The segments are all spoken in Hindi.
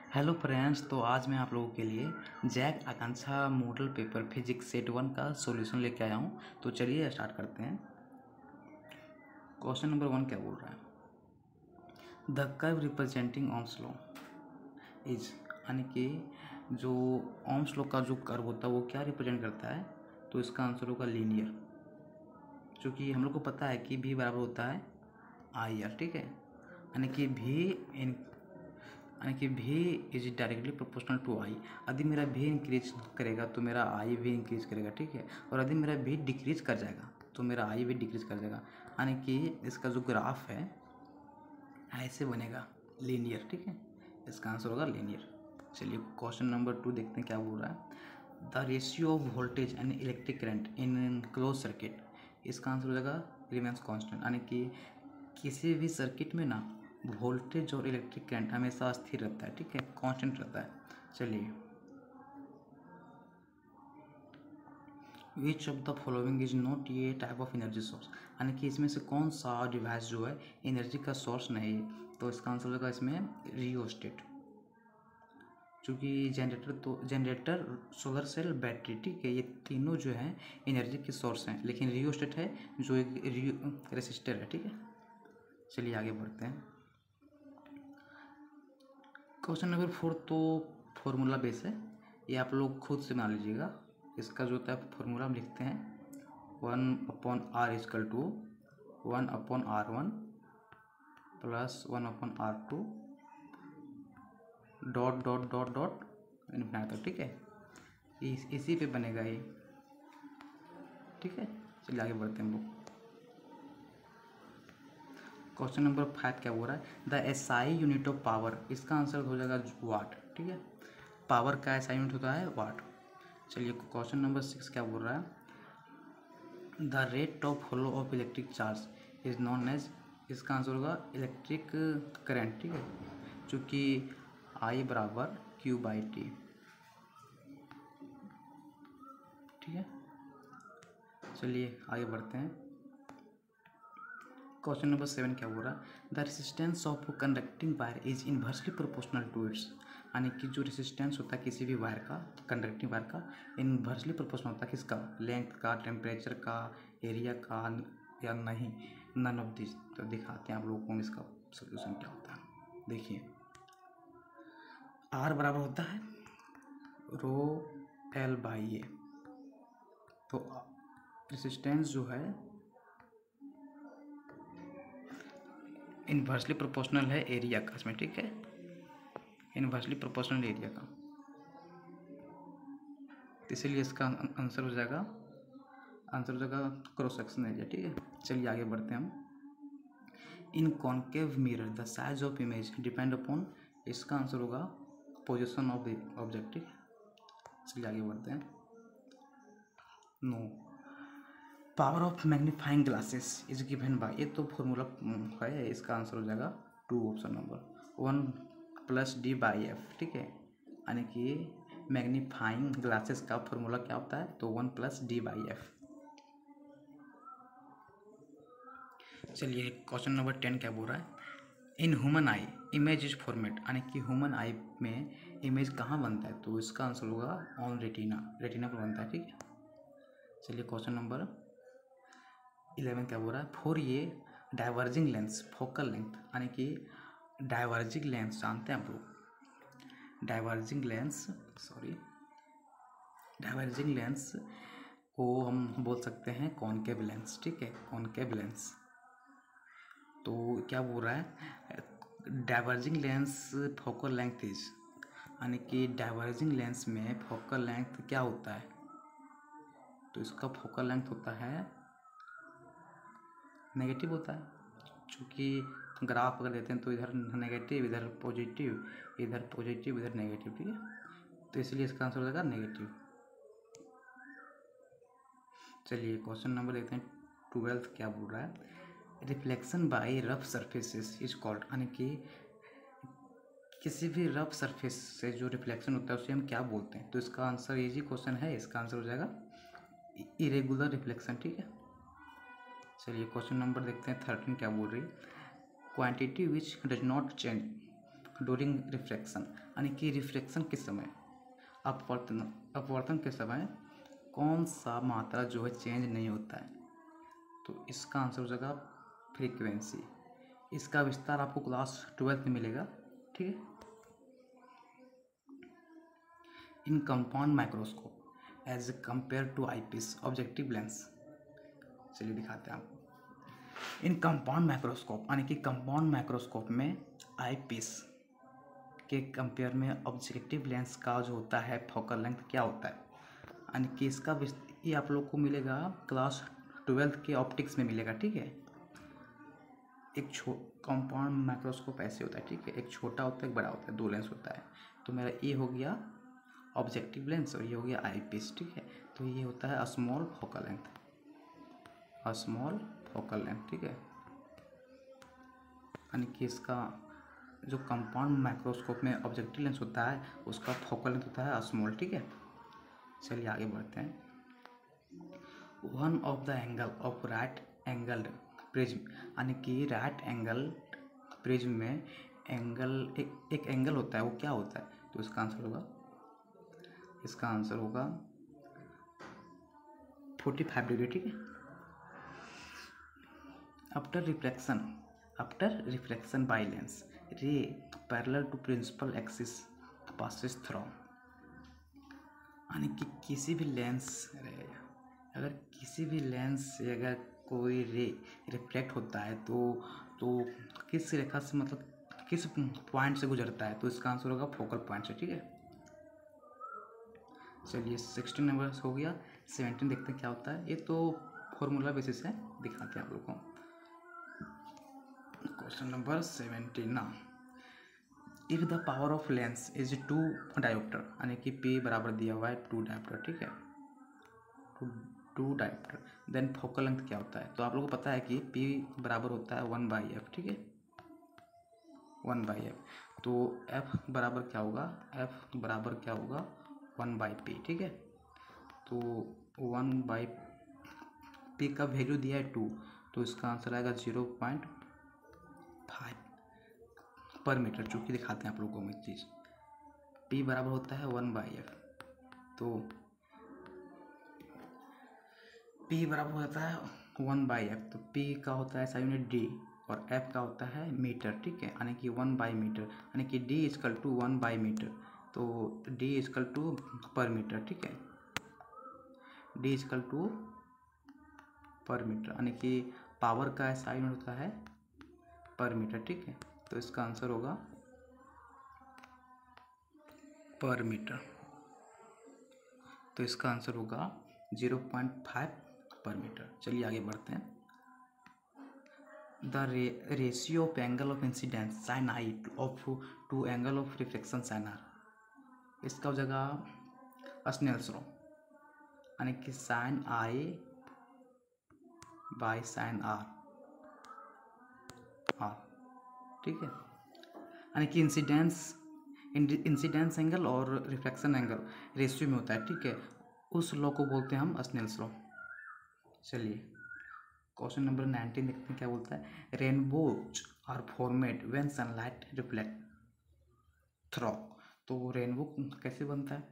हेलो फ्रेंड्स, तो आज मैं आप लोगों के लिए जैक आकांक्षा मॉडल पेपर फिजिक्स सेट 1 का सॉल्यूशन लेके आया हूँ। तो चलिए स्टार्ट करते हैं। क्वेश्चन नंबर 1 क्या बोल रहा है? The curve representing Ohm's law is, यानी कि जो ओम्स लॉ का जो कर्व होता है वो क्या रिप्रेजेंट करता है? तो इसका आंसर होगा लीनियर, क्योंकि हम लोग को पता है कि भी बराबर होता है आई आर। ठीक है, यानी कि भी इज डायरेक्टली प्रोपोर्शनल टू आई। यदि मेरा भी इंक्रीज करेगा तो मेरा आई भी इंक्रीज करेगा। ठीक है, और यदि मेरा भी डिक्रीज कर जाएगा तो मेरा आई भी डिक्रीज कर जाएगा। यानी कि इसका जो ग्राफ है ऐसे बनेगा, लीनियर। ठीक है, इसका आंसर होगा लीनियर। चलिए क्वेश्चन नंबर 2 देखते हैं क्या बोल रहा है। The ratio of voltage and electric current in close circuit, इसका आंसर हो जाएगा रिमेंस कांस्टेंट। यानी कि किसी भी सर्किट में ना वोल्टेज और इलेक्ट्रिक करंट हमेशा स्थिर रहता है। ठीक है, कांस्टेंट रहता है। चलिए, which of the following is not ये टाइप ऑफ एनर्जी सोर्स, यानी कि इसमें से कौन सा डिवाइस जो है एनर्जी का सोर्स नहीं है? तो इसका आंसर होगा इसमें रियोस्टेट, क्योंकि जनरेटर सोलर सेल बैटरी, ठीक है, ये तीनों जो है एनर्जी के सोर्स हैं, लेकिन रियोस्टेट है जो एक रेसिस्टर है। ठीक है, चलिए आगे बढ़ते हैं। क्वेश्चन नंबर 4 तो फॉर्मूला बेस है, ये आप लोग खुद से बना लीजिएगा। इसका जो होता है फॉर्मूला हम लिखते हैं 1/r is equal to 1/r1 plus 1/r2 dot dot dot dot infinity तक। ठीक है, इसी पे बनेगा ये। ठीक है, चलिए आगे बढ़ते हैं हम लोग। क्वेश्चन नंबर 5 क्या बोल रहा है? The SI unit of power, इसका आंसर हो जाएगा वाट। ठीक है, पावर का एसआई यूनिट होता है वाट। चलिए क्वेश्चन नंबर 6 क्या बोल रहा है? The rate of flow of electric charge is known as, इसका आंसर होगा इलेक्ट्रिक करंट। ठीक है, चूँकि आई बराबर क्यू बाई टी। ठीक है, चलिए आगे बढ़ते हैं। क्वेश्चन नंबर 7 क्या बोल रहा है? The resistance of conducting wire is inversely proportional to its, यानी कि जो रेसिस्टेंस होता है किसी भी वायर का, कंडक्टिंग वायर का, इनवर्सली प्रोपोर्शनल होता है किसका? लेंथ का, टेम्परेचर का, एरिया का, या नहीं, नन ऑफ दिस। तो दिखाते हैं आप लोगों को इसका सोल्यूशन क्या होता है। देखिए, आर बराबर होता है रो एल बाई ए। तो रेसिस्टेंस जो है इनवर्सली प्रोपोर्शनल है एरिया का इसमें। ठीक है, इनवर्सली प्रोपोर्शनल एरिया का, इसीलिए इसका आंसर हो जाएगा क्रॉस सेक्शन एरिया। ठीक है, चलिए आगे बढ़ते हैं हम। In concave mirror the size of image depend upon, इसका आंसर होगा पोजिशन ऑफ ऑब्जेक्ट। ठीक है, चलिए आगे बढ़ते हैं। No, power of magnifying glasses is given by, ये तो फॉर्मूला है, इसका आंसर हो जाएगा 2, option number 1 plus D by F. ठीक है, यानी कि मैग्नीफाइंग ग्लासेस का फॉर्मूला क्या होता है? तो 1 प्लस डी बाई एफ। चलिए क्वेश्चन नंबर 10 क्या बोल रहा है? In human I image is format, यानी कि ह्यूमन आई में इमेज कहाँ बनता है? तो इसका आंसर होगा ऑन रेटिना, रेटिना पर बनता है। ठीक है, चलिए क्वेश्चन नंबर 11 क्या बोल रहा है? फॉर ये डाइवर्जिंग लेंस फोकल लेंथ, यानी कि डाइवर्जिंग लेंस जानते हैं आप लोग? डाइवर्जिंग लेंस को हम बोल सकते हैं कॉनकेव लेंस। ठीक है, कॉनकेव लेंस। तो क्या बोल रहा है? Diverging lens focal length is, यानी कि डाइवर्जिंग लेंस में फोकल लेंथ क्या होता है? तो इसका फोकल लेंथ होता है नेगेटिव होता है, क्योंकि ग्राफ अगर देते हैं तो इधर नेगेटिव, इधर पॉजिटिव, इधर पॉजिटिव, इधर नेगेटिव। ठीक है, तो इसलिए इसका आंसर हो जाएगा नेगेटिव। चलिए क्वेश्चन नंबर देखते हैं 12 क्या बोल रहा है? Reflection by rough surfaces is called, यानी कि किसी भी रफ सरफेस से जो रिफ्लेक्शन होता है उसे हम क्या बोलते हैं? तो इसका आंसर इजी क्वेश्चन है, इसका आंसर हो जाएगा इरेगुलर रिफ्लेक्शन। ठीक है, चलिए क्वेश्चन नंबर देखते हैं 13 क्या बोल रही है? Quantity which does not change, during refraction, यानी कि रिफ्रैक्शन के समय, अपवर्तन के समय कौन सा मात्रा जो है चेंज नहीं होता है। तो इसका आंसर हो जाएगा फ्रीक्वेंसी। इसका विस्तार आपको क्लास 12 में मिलेगा, ठीक है। In compound microscope as compare to eyepiece objective lens, चलिए दिखाते हैं आपको। इन कंपाउंड माइक्रोस्कोप, यानी कि कंपाउंड माइक्रोस्कोप में आईपीस के कंपेयर में ऑब्जेक्टिव लेंस का जो होता है फोकल लेंथ क्या होता है, यानी कि इसका ये आप लोग को मिलेगा क्लास 12 के ऑप्टिक्स में मिलेगा, ठीक है। एक कंपाउंड माइक्रोस्कोप ऐसे होता है, ठीक है। एक छोटा होता है, एक बड़ा होता है, 2 लेंस होता है। तो मेरा ये हो गया ऑब्जेक्टिव लेंस और ये हो गया आईपीस, ठीक है। तो ये होता है small focal length, small focal length, ठीक है। यानी कि इसका जो कंपाउंड माइक्रोस्कोप में ऑब्जेक्टिव लेंस होता है उसका फोकल लेंथ होता है स्मॉल, ठीक है। चलिए आगे बढ़ते हैं। One of the angle of right angled prism, यानी कि राइट एंगल प्रिज्म में एक एंगल होता है, वो क्या होता है। तो इसका आंसर होगा 45 डिग्री, ठीक है। After reflection by lens ray parallel to principal axis passes through, यानी कि किसी भी लेंस से अगर कोई रे रिफ्लेक्ट होता है तो किस रेखा से, मतलब किस पॉइंट से गुजरता है। तो इसका आंसर होगा फोकल पॉइंट से, ठीक है। चलिए 16 नंबर हो गया। 17 देखते हैं क्या होता है। ये तो फॉर्मूला बेसिस है, दिखाते हैं आप लोग को। क्वेश्चन नंबर 17 ना, if the power of lens is 2 dioptre, यानी कि P बराबर दिया हुआ है 2 डायोप्टर, ठीक है, 2 डायोप्टर, देन फोकल लेंथ क्या होता है। तो आप लोगों को पता है कि P बराबर होता है 1/f, ठीक है, 1/f। तो F बराबर क्या होगा, 1/P, ठीक है। तो 1/P का वैल्यू दिया है 2, तो इसका आंसर आएगा 0.5 पर मीटर, चूँकि दिखाते हैं आप लोगों को एक चीज़। P बराबर होता है 1/f, तो P बराबर हो जाता है 1/f। तो P का होता है ऐसा यूनिट D और F का होता है मीटर, ठीक है, यानी कि 1/मीटर, यानी कि D = 1/मीटर। तो D = पर मीटर, ठीक है, D = पर मीटर, यानी कि पावर का ऐसा यूनिट होता है पर मीटर, ठीक है। तो इसका आंसर होगा पर मीटर, तो इसका आंसर होगा 0.5 पर मीटर। चलिए आगे बढ़ते हैं। The ratio of angle of incidence sine i of to angle of reflection sine r, इसका हो जाएगा स्नेल्स लॉ, यानी कि sine i by sine r, ठीक है, यानी कि इंसिडेंस एंगल और रिफ्लेक्शन एंगल रेशियो में होता है, ठीक है। उस लॉ को बोलते हैं हम स्नेल्स लॉ। चलिए क्वेश्चन नंबर 19 देखते हैं क्या बोलता है। Rainbows are formed when sunlight reflect through, तो रेनबो कैसे बनता है,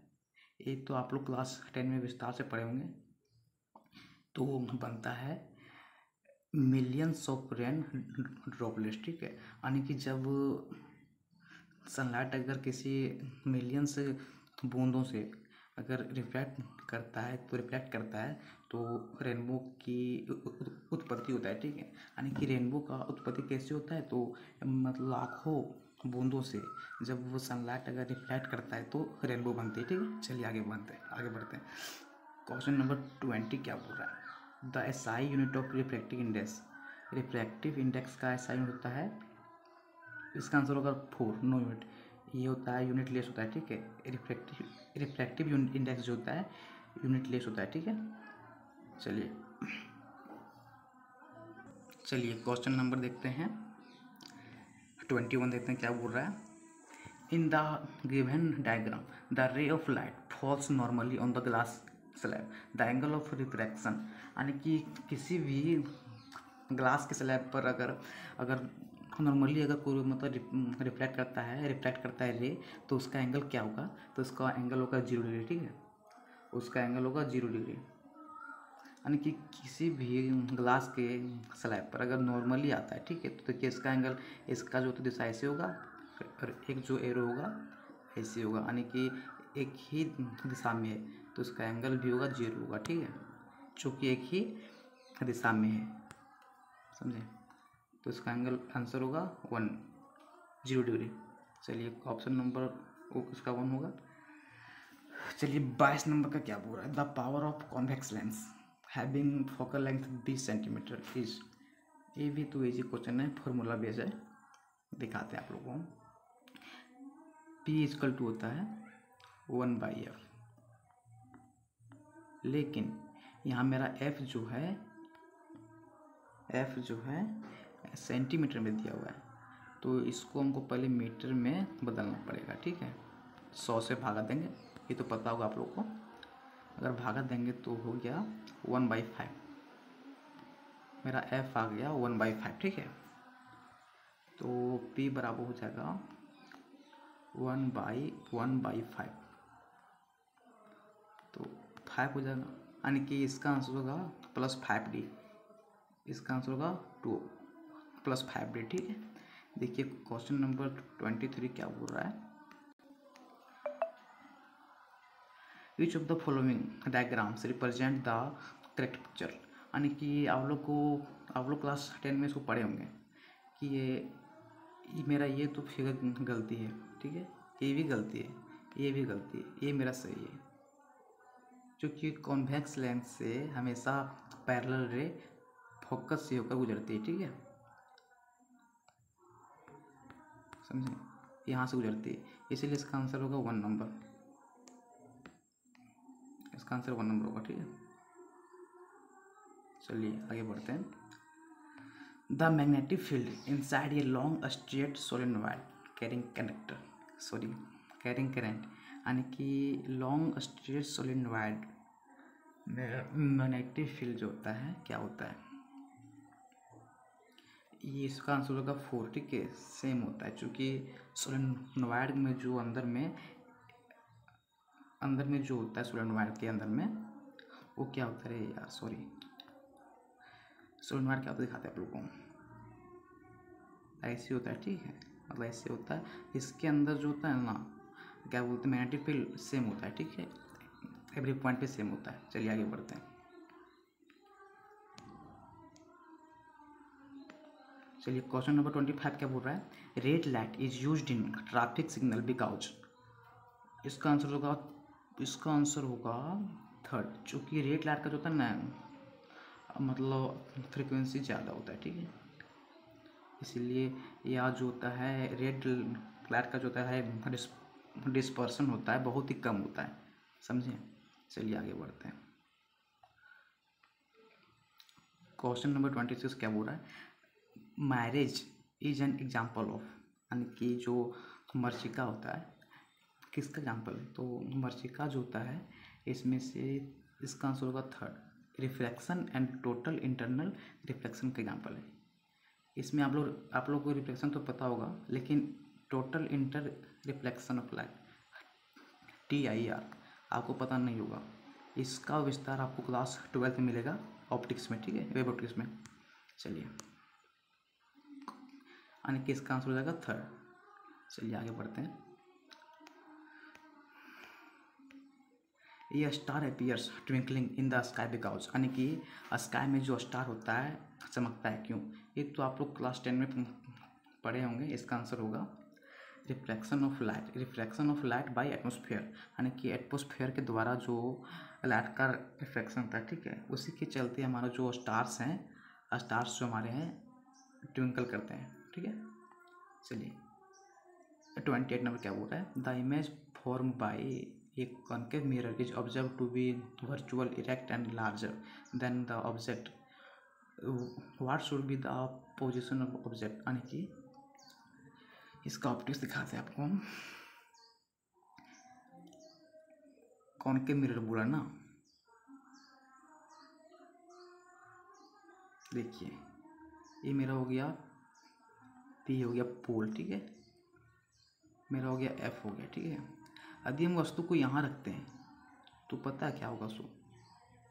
ये तो आप लोग क्लास 10 में विस्तार से पढ़े होंगे। तो बनता है मिलियंस ऑफ रेन ड्रॉपलेट्स, ठीक है, यानी कि जब सनलाइट अगर किसी मिलियंस बूंदों से अगर रिफ्लेक्ट करता है तो रेनबो की उत्पत्ति होता है, ठीक है। यानी कि रेनबो का उत्पत्ति कैसे होता है, तो मतलब लाखों बूंदों से जब वो सनलाइट अगर रिफ्लेक्ट करता है तो रेनबो बनती है, ठीक है। चलिए आगे बढ़ते हैं। क्वेश्चन नंबर 20 क्या बोल रहा है। The SI unit of refractive index का एसआई यूनिट होता है, इसका आंसर होगा 4, नो यूनिट, ये होता है यूनिट लेस होता है, ठीक है। रिफ्रैक्टिव इंडेक्स जो होता है यूनिट लेस होता है, ठीक है। चलिए क्वेश्चन नंबर देखते हैं 21 देखते हैं क्या बोल रहा है। In the given diagram the ray of light falls normally on the glass slab, the angle of refraction, यानी कि किसी भी ग्लास के स्लैब पर अगर नॉर्मली अगर कोई मतलब रिफ्लेक्ट करता है रे, तो उसका एंगल क्या होगा, तो उसका एंगल होगा 0 डिग्री, ठीक है, उसका एंगल होगा 0 डिग्री। यानी कि किसी भी ग्लास के स्लैब पर अगर नॉर्मली आता है, ठीक है, तो देखिए इसका एंगल, इसका जो तो दिशा ऐसे होगा और एक जो एरो होगा ऐसे होगा, यानी कि एक ही दिशा में है तो उसका एंगल भी होगा 0 होगा, ठीक है, चूँकि एक ही दिशा में है, समझे, तो इसका एंगल आंसर होगा 0 डिग्री। चलिए ऑप्शन नंबर वो इसका 1 होगा। चलिए 22 नंबर का क्या बोल रहा है, the power of convex lens having focal length 20 centimetre is, ये भी तो इजी क्वेश्चन है, फॉर्मूला बेस है, दिखाते हैं आप लोगों को। P = होता है 1/f, लेकिन यहाँ मेरा f जो है सेंटीमीटर में दिया हुआ है, तो इसको हमको पहले मीटर में बदलना पड़ेगा, ठीक है, 100 से भागा देंगे, ये तो पता होगा आप लोग को, अगर भागा देंगे तो हो गया 1/5, मेरा f आ गया 1/5, ठीक है, तो p बराबर हो जाएगा 1/5, तो 5 हो जाएगा, यानी कि इसका आंसर होगा +5d, इसका आंसर होगा 2 + 5d, ठीक है। देखिए क्वेश्चन नंबर 23 क्या बोल रहा है, which of the following diagrams represent the correct picture, यानी कि आप लोग क्लास 10 में इसको पढ़े होंगे कि ये मेरा ये तो फिगर गलती है, ठीक है, ये भी गलती है, ये भी गलती है, ये मेरा सही है, क्योंकि कॉन्वेक्स लेंस से हमेशा पैरेलल रे फोकस से होकर गुजरती है, ठीक है, समझे, यहाँ से गुजरती है, इसीलिए इसका आंसर होगा 1 नंबर, इसका आंसर 1 नंबर होगा, ठीक है। चलिए आगे बढ़ते हैं। The magnetic field inside a long straight solenoid carrying current, यानी कि लॉन्ग स्ट्रेट सोलेनोइड में मैग्नेटिक फील्ड जो होता है क्या होता है, ये इसका आंसर होगा 4, ठीक है, सेम होता है, क्योंकि सोलेनोइड में जो अंदर में जो होता है सोलेनोइड के अंदर में वो क्या होता है यार, सॉरी, सोलेनोइड क्या होता है दिखाते हैं आप लोगों को, ऐसे होता है, ठीक है, मतलब ऐसे होता है, इसके अंदर जो होता है ना क्या बोलते हैं मैग्नेटिक फील्ड सेम होता है, ठीक है, एवरी पॉइंट पे सेम होता है। चलिए आगे बढ़ते हैं। चलिए क्वेश्चन नंबर 25 क्या बोल रहा है, red light is used in traffic signal because, इसका आंसर होगा 3rd, चूँकि रेड लाइट का जो होता है ना मतलब फ्रिक्वेंसी ज़्यादा होता है, ठीक है, इसीलिए यह जो होता है रेड लाइट का जो होता है डिस्पर्सन होता है बहुत ही कम होता है, समझे। चलिए आगे बढ़ते हैं। क्वेश्चन नंबर 26 क्या बोल रहा है, marriage is an example of, यानी कि जो मर्चिका होता है किसका एग्जाम्पल है, तो मर्चिका जो होता है इसमें से इसका आंसर होगा 3rd, reflection and total internal reflection का एग्जाम्पल है। इसमें आप लोग को रिफ्लेक्शन तो पता होगा, लेकिन total inter reflection of light TIR आपको पता नहीं होगा, इसका विस्तार आपको क्लास 12 में मिलेगा ऑप्टिक्स में, ठीक है, वेब ऑप्टिक्स में। चलिए यानी कि इसका आंसर हो जाएगा 3rd। चलिए आगे बढ़ते हैं। ये star appears twinkling in the sky because, यानी कि स्काई में जो स्टार होता है चमकता है क्यों, ये तो आप लोग क्लास 10 में पढ़े होंगे। इसका आंसर होगा reflection of light by atmosphere, यानी कि एटमॉस्फेयर के द्वारा जो लाइट का रिफ्लेक्शन होता है, ठीक है, उसी के चलते हमारा जो स्टार्स जो हमारे हैं ट्विंकल करते हैं, ठीक है। चलिए 28 नंबर क्या बोल रहा है, the image form by a concave mirror is observe to be virtual erect and larger than the object, what should be the position of object, यानी कि इसका ऑप्टिक्स दिखाते हैं आपको हम। कॉन्केव मिरर बोला ना, देखिए ये मेरा हो गया पी हो गया पोल, ठीक है, मेरा हो गया एफ हो गया, ठीक है। यदि हम वस्तु को यहाँ रखते हैं तो पता है क्या होगा, सो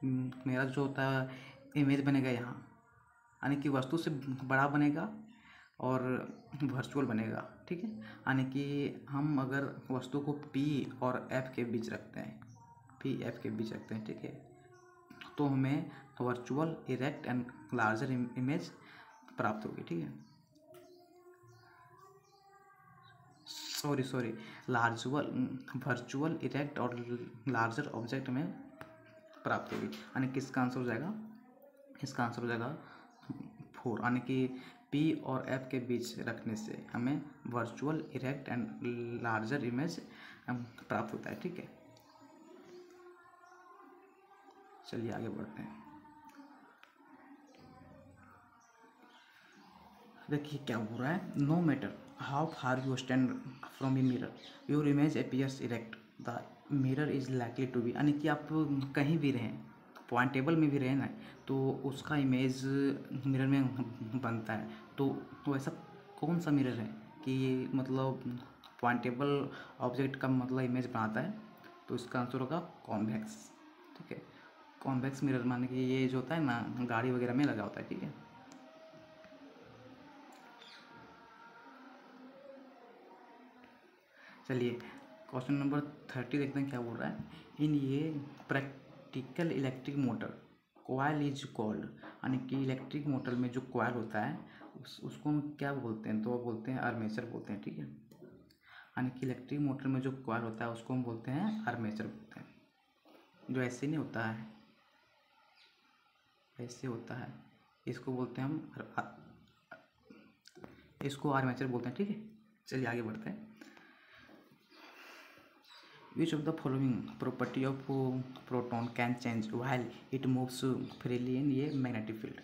मेरा जो होता है इमेज बनेगा यहाँ, यानी कि वस्तु से बड़ा बनेगा और वर्चुअल बनेगा, ठीक है। यानी कि हम अगर वस्तु को पी और एफ के बीच रखते हैं, पी एफ के बीच रखते हैं, ठीक है, तो हमें virtual erect and larger image प्राप्त होगी, ठीक है। सॉरी वर्चुअल इरेक्ट और लार्जर ऑब्जेक्ट में प्राप्त होगी, यानी कि इसका आंसर हो जाएगा, इसका आंसर हो जाएगा 4, यानी कि पी और एफ के बीच रखने से हमें virtual erect and larger image प्राप्त होता है, ठीक है। चलिए आगे बढ़ते हैं। देखिए क्या हो रहा है, no matter how far you stand from a mirror your image appears erect the mirror is likely to be, यानी कि आप कहीं भी रहें, पॉइंट टेबल में भी रहें ना, तो उसका इमेज मिरर में बनता है। तो ऐसा कौन सा मिरर है कि मतलब पॉइंट टेबल ऑब्जेक्ट का मतलब इमेज बनाता है, तो इसका आंसर होगा कॉन्वेक्स, ठीक है। कॉन्वेक्स मिरर माने कि ये जो होता है ना, गाड़ी वगैरह में लगा होता है, ठीक है। चलिए क्वेश्चन नंबर 30 देखते हैं क्या बोल रहा है। इन ये practical electric motor coil is called, यानी कि इलेक्ट्रिक मोटर में जो कॉइल होता है उसको हम क्या बोलते हैं, तो बोलते हैं आर्मेचर बोलते हैं, ठीक है। यानी कि इलेक्ट्रिक मोटर में जो कॉइल होता है उसको हम बोलते हैं आर्मेचर बोलते हैं। जो ऐसे नहीं होता है, ऐसे होता है, इसको बोलते हैं हम, इसको आर्मेचर बोलते हैं, ठीक है। चलिए आगे बढ़ते हैं। Which of the following property of proton can change while it moves freely in ये मैग्नेटिक फील्ड,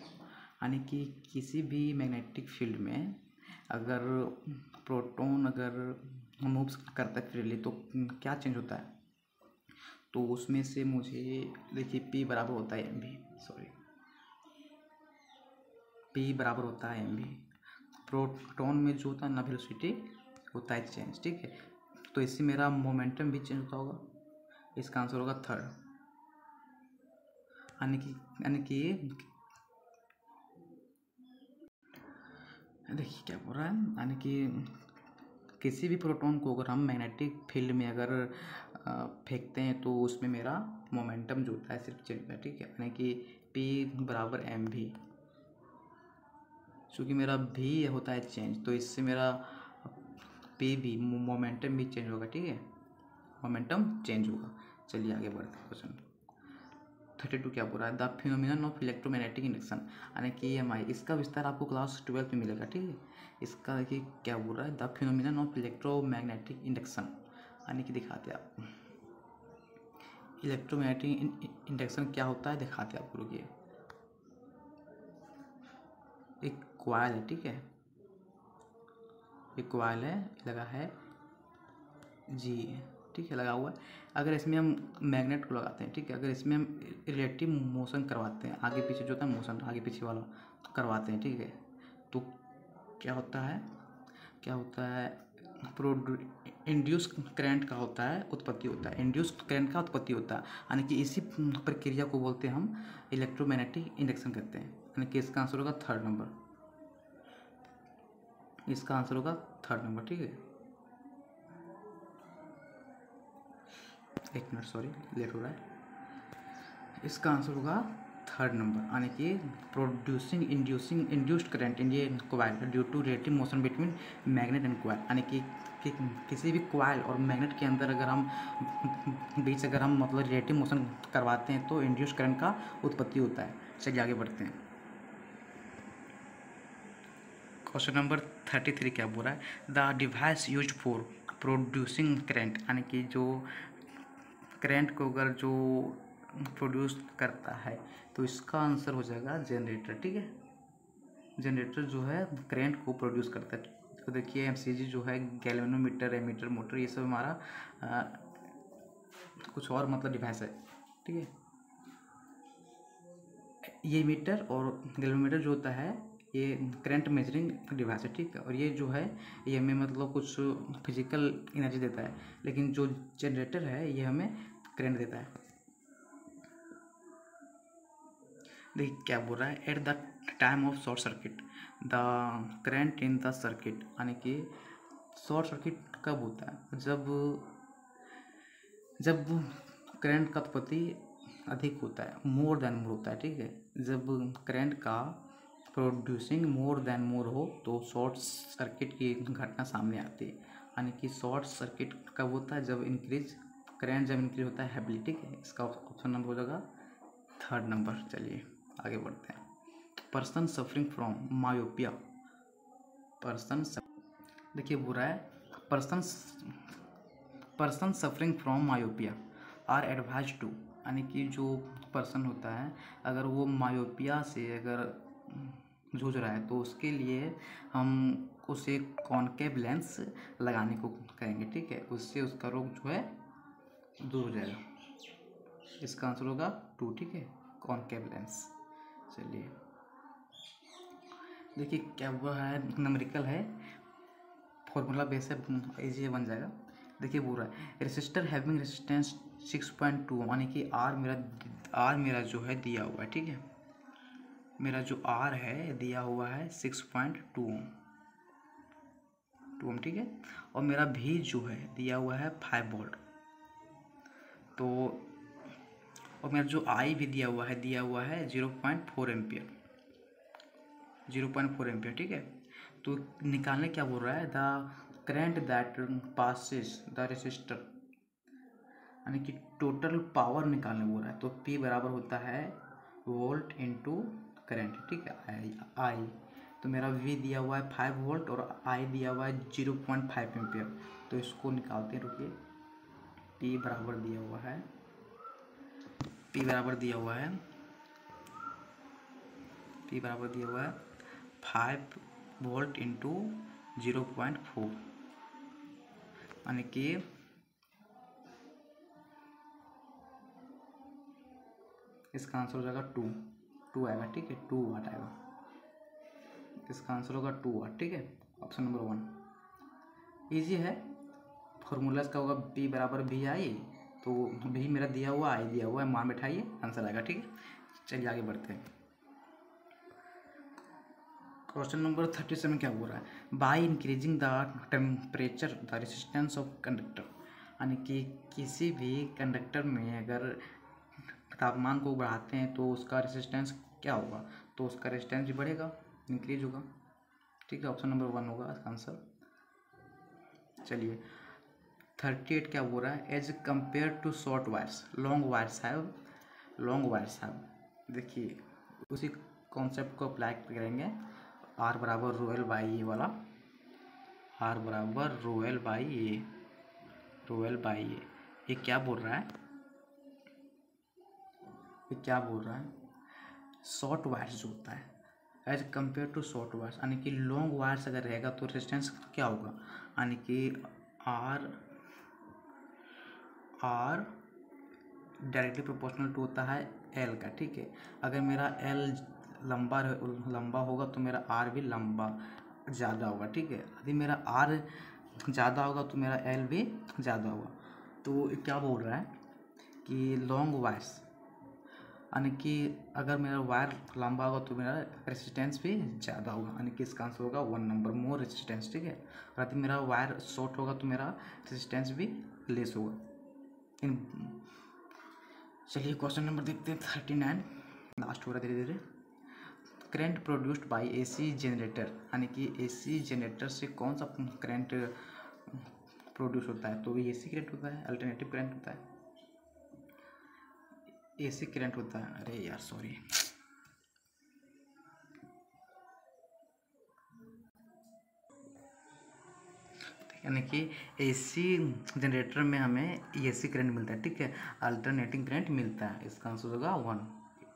यानी कि किसी भी मैग्नेटिक फील्ड में अगर प्रोटॉन अगर मूव्स करता है फ्रीली तो क्या चेंज होता है, तो उसमें से मुझे देखिए P बराबर होता है mv, P बराबर होता है mv, प्रोटॉन में जो होता है ना वेलोसिटी होता है चेंज, ठीक है। तो इससे मेरा मोमेंटम भी चेंज होता होगा, इसका आंसर होगा 3rd, यानी कि देखिए क्या बोल रहा है, यानी कि किसी भी प्रोटॉन को अगर हम मैग्नेटिक फील्ड में अगर फेंकते हैं तो उसमें मेरा मोमेंटम जो होता है सिर्फ चेंज होता है, ठीक है। यानी कि P बराबर mv, चूँकि मेरा v होता है चेंज, तो इससे मेरा P भी मोमेंटम भी चेंज होगा, ठीक है, मोमेंटम चेंज होगा। चलिए आगे बढ़ते हैं। क्वेश्चन 32 क्या बोल रहा है, the phenomenon of electromagnetic induction, यानी कि EMI, इसका विस्तार आपको क्लास 12 में मिलेगा, ठीक है। इसका देखिए क्या बोल रहा है, the phenomenon of electromagnetic induction, यानी कि दिखाते हैं आप इलेक्ट्रोमैग्नेटिक इंडक्शन क्या होता है, दिखाते हैं आपको। रुकिए, एक कॉइल है, ठीक है, एक कॉइल है, लगा है जी, ठीक है, लगा हुआ है। अगर इसमें हम मैग्नेट को लगाते हैं, ठीक है, अगर इसमें हम रिलेटिव मोशन करवाते हैं, आगे पीछे जो होता है मोशन आगे पीछे वाला करवाते हैं, ठीक है, तो क्या होता है, क्या होता है, इंड्यूस करंट का होता है, उत्पत्ति होता है, इंड्यूस करंट का उत्पत्ति होता है, यानी कि इसी प्रक्रिया को बोलते हैं हम इलेक्ट्रोमैग्नेटिक इंडक्शन करते हैं। यानी कि इसका आंसर होगा 3rd नंबर, इसका आंसर होगा 3rd नंबर, ठीक है। एक मिनट, सॉरी लेट हो रहा है, इसका आंसर होगा 3rd नंबर, यानी कि प्रोड्यूसिंग इंड्यूस्ड करंट इन ये coil due to relative motion between magnet and coil, यानी कि किसी भी कॉइल और मैग्नेट के अंदर अगर हम बीच अगर हम मतलब रिलेटिव मोशन करवाते हैं तो इंड्यूस्ड करंट का उत्पत्ति होता है। चलिए आगे बढ़ते हैं। क्वेश्चन नंबर 33 क्या बोल रहा है, the device use for producing current, यानी कि जो करंट को अगर जो प्रोड्यूस करता है तो इसका आंसर हो जाएगा जनरेटर, ठीक है। जनरेटर जो है करंट को प्रोड्यूस करता है। तो देखिए MCG जो है गैल्वेनोमीटर, एमीटर, मोटर, ये सब हमारा कुछ और मतलब डिवाइस है, ठीक है। ये मीटर और गैल्वेनोमीटर जो होता है ये करंट मेजरिंग डिवाइस है, ठीक है। और ये जो है ये हमें मतलब कुछ फिजिकल एनर्जी देता है, लेकिन जो जनरेटर है ये हमें करंट देता है। देखिए क्या बोल रहा है, at the time of short circuit the current in the circuit, यानी कि शॉर्ट सर्किट कब होता है, जब करंट का उत्पत्ति अधिक होता है, मोर देन मोर होता है, ठीक है। जब करंट का प्रोड्यूसिंग मोर देन मोर हो तो शॉर्ट सर्किट की घटना सामने आती है। यानी कि शॉर्ट सर्किट कब होता है, जब करंट जब इंक्रीज होता है हैविली, ठीक है। इसका ऑप्शन नंबर हो जाएगा 3rd नंबर। चलिए आगे बढ़ते हैं। पर्सन सफरिंग फ्रॉम मायोपिया, देखिए बुरा है, person suffering from myopia are advise to, यानी कि जो पर्सन होता है अगर वो मायोपिया से अगर जूझ रहा है तो उसके लिए हम उसे कॉनकेव लेंस लगाने को कहेंगे, ठीक है। उससे उसका रोग जो है दूर हो जाएगा। इसका आंसर होगा 2, ठीक है, कॉनकेव लेंस। चलिए देखिए क्या हुआ है, न्यूमेरिकल है, फॉर्मूला बेस है, इजी बन जाएगा। देखिए पूरा रेसिस्टर हैविंग रेजिस्टेंस 6.2, यानी कि आर मेरा जो है दिया हुआ है, ठीक है। मेरा जो आर है दिया हुआ है 6.2 ओम, ठीक है। और मेरा भी जो है दिया हुआ है 5 वोल्ट। तो और मेरा जो आई भी दिया हुआ है 0.4 एम्पियर, 0.4 एम्पियर, ठीक है। तो निकालने क्या बोल रहा है, the current that passes the resistor, यानी कि टोटल पावर निकालने बोल रहा है। तो P बराबर होता है वोल्ट इंटू करेंट, ठीक है, आई। तो मेरा V दिया हुआ है 5 वोल्ट और I दिया हुआ है 0.5 एम्पियर। तो इसको निकालते हैं, रुकिए। P बराबर दिया हुआ है 5 वोल्ट इंटू 0.4, यानी कि इसका आंसर हो जाएगा 2 आएगा, ठीक है, 2 वाट आएगा। इसका आंसर होगा 2 वाट, ठीक है, ऑप्शन नंबर 1 इजी है। फॉर्मूला इसका होगा P बराबर भी आई, तो भी मेरा दिया हुआ, आई दिया हुआ है, मान बैठाइए, आंसर आएगा, ठीक है। चलिए आगे बढ़ते हैं। क्वेश्चन नंबर 37 क्या बोल रहा है, by increasing the temperature the resistance of conductor, यानी कि किसी भी कंडक्टर में अगर तापमान को बढ़ाते हैं तो उसका रेजिस्टेंस क्या होगा, तो उसका रेजिस्टेंस भी बढ़ेगा, इंक्रीज होगा, ठीक है। ऑप्शन नंबर 1 होगा इसका आंसर। चलिए 38 क्या बोल रहा है, as compare to short wires long wires have, देखिए उसी कॉन्सेप्ट को अप्लाई करेंगे। आर बराबर रोएल बाई ए वाला, आर बराबर रोएल बाई ए। ये क्या बोल रहा है, शॉर्ट वायर्स जो होता है as compare to short wires, यानी कि लॉन्ग वायर्स अगर रहेगा तो रेजिस्टेंस क्या होगा, यानी कि आर डायरेक्टली प्रोपोर्शनल टू होता है एल का, ठीक है। अगर मेरा एल लंबा होगा तो मेरा आर भी लंबा ज़्यादा होगा, ठीक है। यदि मेरा आर ज़्यादा होगा तो मेरा एल भी ज़्यादा होगा। तो क्या बोल रहा है कि लॉन्ग वायर्स, यानी कि अगर मेरा वायर लंबा होगा तो मेरा रेजिस्टेंस भी ज़्यादा होगा, यानी कि इसका आंसर होगा 1 नंबर, मोर रेजिस्टेंस, ठीक है। और यदि मेरा वायर शॉर्ट होगा तो मेरा रेजिस्टेंस भी लेस होगा। चलिए क्वेश्चन नंबर देखते हैं 39, लास्ट हो रहा है धीरे धीरे। Current produced by AC generator, यानी कि एसी जनरेटर से कौन सा करंट प्रोड्यूस होता है, तो एसी करंट होता है, अल्टरनेटिव करंट होता है, एसी करंट होता है। अरे यार सॉरी, यानी कि एसी जनरेटर में हमें एसी करंट मिलता है, ठीक है, अल्टरनेटिंग करंट मिलता है। इसका आंसर होगा 1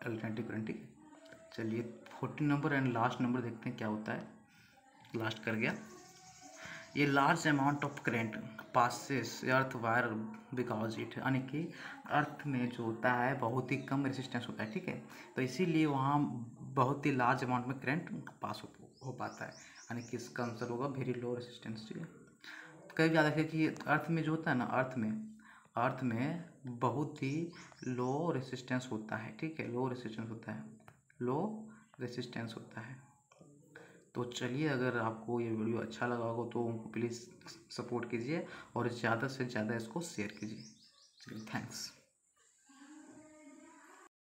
अल्टरनेटिव करंट, ठीक है। चलिए 14 नंबर एंड लास्ट नंबर देखते हैं क्या होता है, लास्ट कर गया। ये large amount of current passes earth wire because it, यानी कि अर्थ में जो होता है बहुत ही कम रेजिस्टेंस होता है, ठीक है। तो इसीलिए वहाँ बहुत ही लार्ज अमाउंट में करंट पास हो पाता है, यानी कि इसका आंसर होगा वेरी लो रेसिस्टेंस। ठीक है, तो कई याद रखिए कि अर्थ में जो होता है ना, अर्थ में बहुत ही लो रेसिस्टेंस होता है। ठीक है, लो रेसिस्टेंस होता है। तो चलिए, अगर आपको ये वीडियो अच्छा लगा हो तो उनको प्लीज़ सपोर्ट कीजिए और ज़्यादा से ज़्यादा इसको शेयर कीजिए। चलिए, थैंक्स।